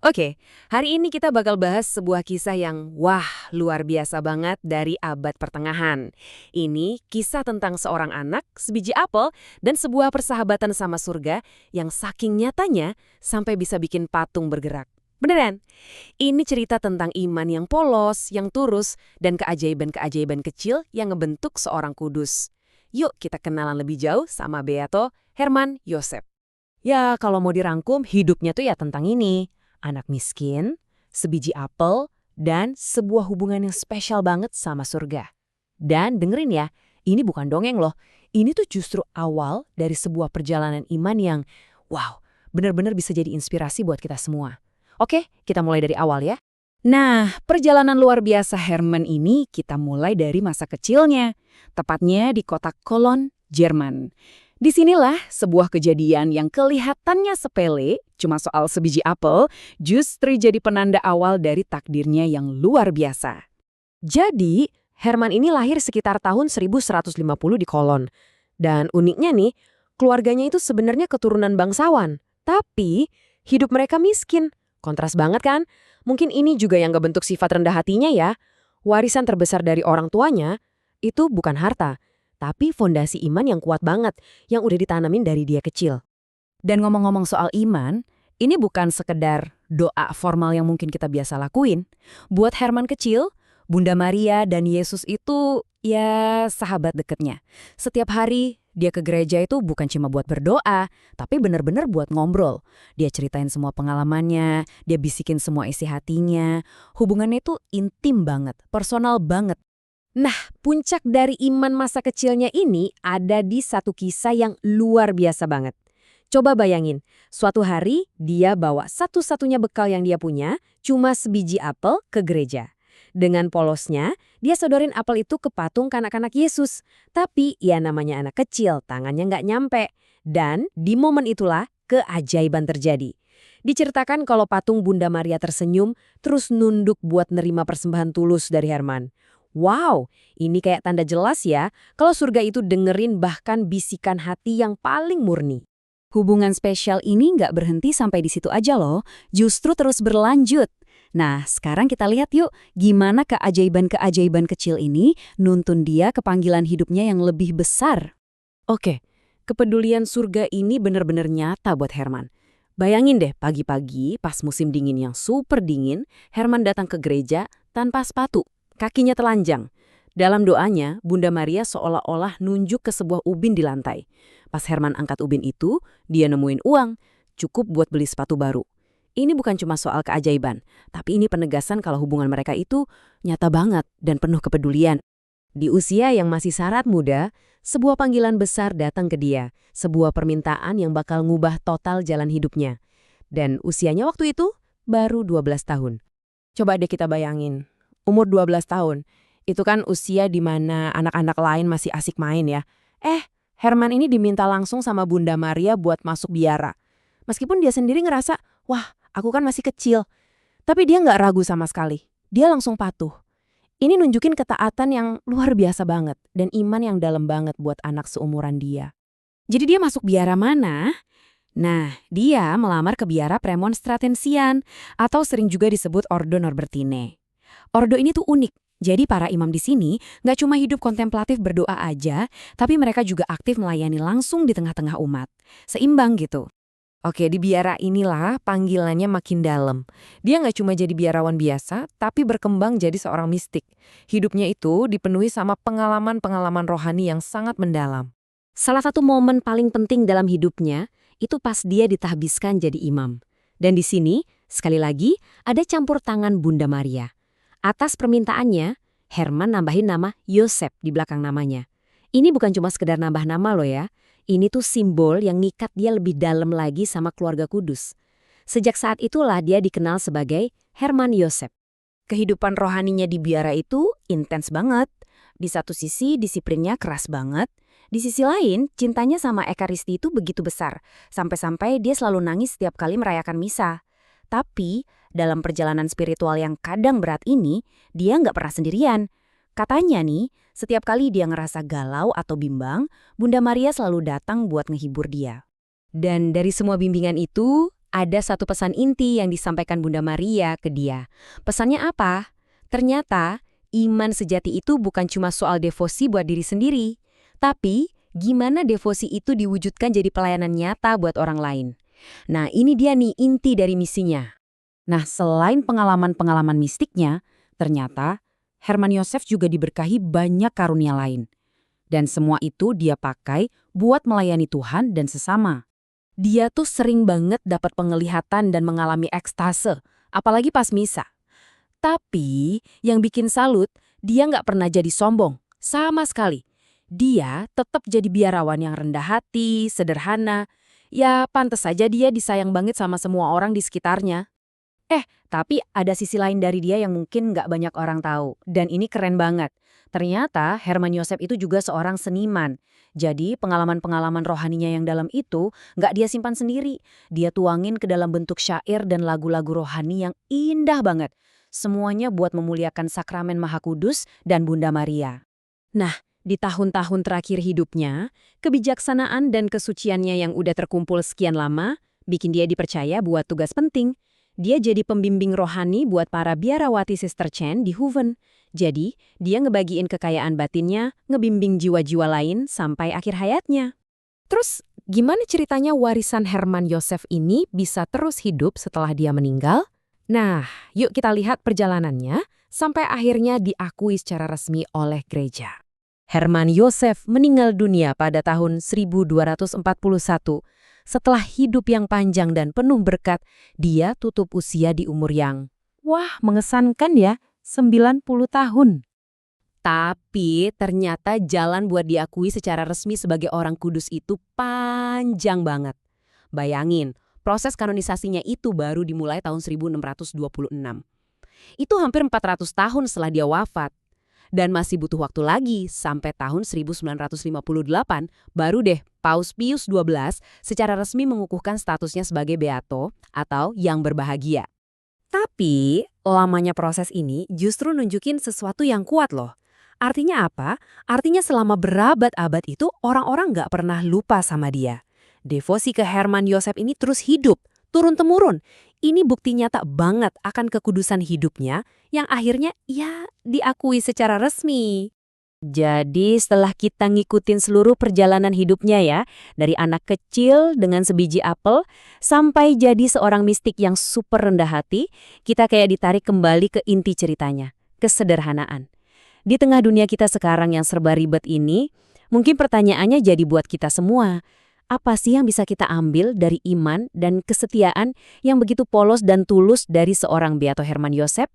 Oke, hari ini kita bakal bahas sebuah kisah yang wah, luar biasa banget dari abad pertengahan. Ini kisah tentang seorang anak, sebiji apel, dan sebuah persahabatan sama surga yang saking nyatanya sampai bisa bikin patung bergerak. Beneran? Ini cerita tentang iman yang polos, yang turus, dan keajaiban-keajaiban kecil yang ngebentuk seorang kudus. Yuk kita kenalan lebih jauh sama Beato Hermann Joseph. Ya, kalau mau dirangkum, hidupnya tuh ya tentang ini. Anak miskin, sebiji apel, dan sebuah hubungan yang spesial banget sama surga. Dan dengerin ya, ini bukan dongeng loh. Ini tuh justru awal dari sebuah perjalanan iman yang, wow, benar-benar bisa jadi inspirasi buat kita semua. Oke, kita mulai dari awal ya. Nah, perjalanan luar biasa Hermann ini kita mulai dari masa kecilnya. Tepatnya di kota Cologne, Jerman. Disinilah sebuah kejadian yang kelihatannya sepele, cuma soal sebiji apel, justru jadi penanda awal dari takdirnya yang luar biasa. Jadi, Hermann ini lahir sekitar tahun 1150 di Cologne. Dan uniknya nih, keluarganya itu sebenarnya keturunan bangsawan. Tapi, hidup mereka miskin. Kontras banget kan? Mungkin ini juga yang ngebentuk sifat rendah hatinya ya. Warisan terbesar dari orang tuanya, itu bukan harta, tapi fondasi iman yang kuat banget, yang udah ditanamin dari dia kecil. Dan ngomong-ngomong soal iman, ini bukan sekedar doa formal yang mungkin kita biasa lakuin. Buat Hermann kecil, Bunda Maria dan Yesus itu ya sahabat deketnya. Setiap hari dia ke gereja itu bukan cuma buat berdoa, tapi benar-benar buat ngobrol. Dia ceritain semua pengalamannya, dia bisikin semua isi hatinya. Hubungannya itu intim banget, personal banget. Nah, puncak dari iman masa kecilnya ini ada di satu kisah yang luar biasa banget. Coba bayangin, suatu hari dia bawa satu-satunya bekal yang dia punya, cuma sebiji apel ke gereja. Dengan polosnya, dia sodorin apel itu ke patung kanak-kanak Yesus. Tapi ya namanya anak kecil, tangannya nggak nyampe. Dan di momen itulah keajaiban terjadi. Diceritakan kalau patung Bunda Maria tersenyum, terus nunduk buat nerima persembahan tulus dari Hermann. Wow, ini kayak tanda jelas ya kalau surga itu dengerin bahkan bisikan hati yang paling murni. Hubungan spesial ini nggak berhenti sampai di situ aja loh, justru terus berlanjut. Nah, sekarang kita lihat yuk gimana keajaiban-keajaiban kecil ini nuntun dia ke panggilan hidupnya yang lebih besar. Oke, kepedulian surga ini benar-benar nyata buat Hermann. Bayangin deh pagi-pagi pas musim dingin yang super dingin, Hermann datang ke gereja tanpa sepatu. Kakinya telanjang. Dalam doanya, Bunda Maria seolah-olah nunjuk ke sebuah ubin di lantai. Pas Hermann angkat ubin itu, dia nemuin uang, cukup buat beli sepatu baru. Ini bukan cuma soal keajaiban, tapi ini penegasan kalau hubungan mereka itu nyata banget dan penuh kepedulian. Di usia yang masih sangat muda, sebuah panggilan besar datang ke dia, sebuah permintaan yang bakal ngubah total jalan hidupnya. Dan usianya waktu itu baru 12 tahun. Coba deh kita bayangin. Umur 12 tahun, itu kan usia di mana anak-anak lain masih asik main ya. Hermann ini diminta langsung sama Bunda Maria buat masuk biara. Meskipun dia sendiri ngerasa, wah aku kan masih kecil. Tapi dia nggak ragu sama sekali. Dia langsung patuh. Ini nunjukin ketaatan yang luar biasa banget dan iman yang dalam banget buat anak seumuran dia. Jadi dia masuk biara mana? Nah, dia melamar ke biara Premonstratensian atau sering juga disebut Ordo Norbertine. Ordo ini tuh unik. Jadi para imam di sini nggak cuma hidup kontemplatif berdoa aja, tapi mereka juga aktif melayani langsung di tengah-tengah umat. Seimbang gitu. Oke, di biara inilah panggilannya makin dalam. Dia nggak cuma jadi biarawan biasa, tapi berkembang jadi seorang mistik. Hidupnya itu dipenuhi sama pengalaman-pengalaman rohani yang sangat mendalam. Salah satu momen paling penting dalam hidupnya, itu pas dia ditahbiskan jadi imam. Dan di sini, sekali lagi, ada campur tangan Bunda Maria. Atas permintaannya, Hermann nambahin nama Joseph di belakang namanya. Ini bukan cuma sekedar nambah nama loh ya. Ini tuh simbol yang ngikat dia lebih dalam lagi sama keluarga kudus. Sejak saat itulah dia dikenal sebagai Hermann Joseph. Kehidupan rohaninya di biara itu intens banget. Di satu sisi disiplinnya keras banget. Di sisi lain, cintanya sama Ekaristi itu begitu besar. Sampai-sampai dia selalu nangis setiap kali merayakan misa. Tapi, dalam perjalanan spiritual yang kadang berat ini, dia nggak pernah sendirian. Katanya nih, setiap kali dia ngerasa galau atau bimbang, Bunda Maria selalu datang buat ngehibur dia. Dan dari semua bimbingan itu, ada satu pesan inti yang disampaikan Bunda Maria ke dia. Pesannya apa? Ternyata, iman sejati itu bukan cuma soal devosi buat diri sendiri, tapi gimana devosi itu diwujudkan jadi pelayanan nyata buat orang lain. Nah, ini dia nih inti dari misinya. Nah, selain pengalaman-pengalaman mistiknya, ternyata Herman Yosef juga diberkahi banyak karunia lain. Dan semua itu dia pakai buat melayani Tuhan dan sesama. Dia tuh sering banget dapat penglihatan dan mengalami ekstase, apalagi pas misa. Tapi yang bikin salut, dia nggak pernah jadi sombong, sama sekali. Dia tetap jadi biarawan yang rendah hati, sederhana. Ya, pantes saja dia disayang banget sama semua orang di sekitarnya. Tapi ada sisi lain dari dia yang mungkin nggak banyak orang tahu. Dan ini keren banget. Ternyata Herman Yosef itu juga seorang seniman. Jadi pengalaman-pengalaman rohaninya yang dalam itu nggak dia simpan sendiri. Dia tuangin ke dalam bentuk syair dan lagu-lagu rohani yang indah banget. Semuanya buat memuliakan sakramen Maha Kudus dan Bunda Maria. Nah, di tahun-tahun terakhir hidupnya, kebijaksanaan dan kesuciannya yang udah terkumpul sekian lama bikin dia dipercaya buat tugas penting. Dia jadi pembimbing rohani buat para biarawati Sister Chen di Hoeven. Jadi, dia ngebagiin kekayaan batinnya, ngebimbing jiwa-jiwa lain sampai akhir hayatnya. Terus, gimana ceritanya warisan Herman Yosef ini bisa terus hidup setelah dia meninggal? Nah, yuk kita lihat perjalanannya sampai akhirnya diakui secara resmi oleh gereja. Herman Yosef meninggal dunia pada tahun 1241. Setelah hidup yang panjang dan penuh berkat, dia tutup usia di umur yang, mengesankan ya, 90 tahun. Tapi ternyata jalan buat diakui secara resmi sebagai orang kudus itu panjang banget. Bayangin, proses kanonisasinya itu baru dimulai tahun 1626. Itu hampir 400 tahun setelah dia wafat. Dan masih butuh waktu lagi sampai tahun 1958 baru deh Paus Pius XII secara resmi mengukuhkan statusnya sebagai beato atau yang berbahagia. Tapi lamanya proses ini justru nunjukin sesuatu yang kuat loh. Artinya apa? Artinya selama berabad-abad itu orang-orang nggak pernah lupa sama dia. Devosi ke Herman Yosef ini terus hidup, turun-temurun. Ini bukti nyata banget akan kekudusan hidupnya yang akhirnya diakui secara resmi. Jadi setelah kita ngikutin seluruh perjalanan hidupnya ya, dari anak kecil dengan sebiji apel sampai jadi seorang mistik yang super rendah hati, kita kayak ditarik kembali ke inti ceritanya, kesederhanaan. Di tengah dunia kita sekarang yang serba ribet ini, mungkin pertanyaannya jadi buat kita semua. Apa sih yang bisa kita ambil dari iman dan kesetiaan yang begitu polos dan tulus dari seorang Beato Herman Yosef?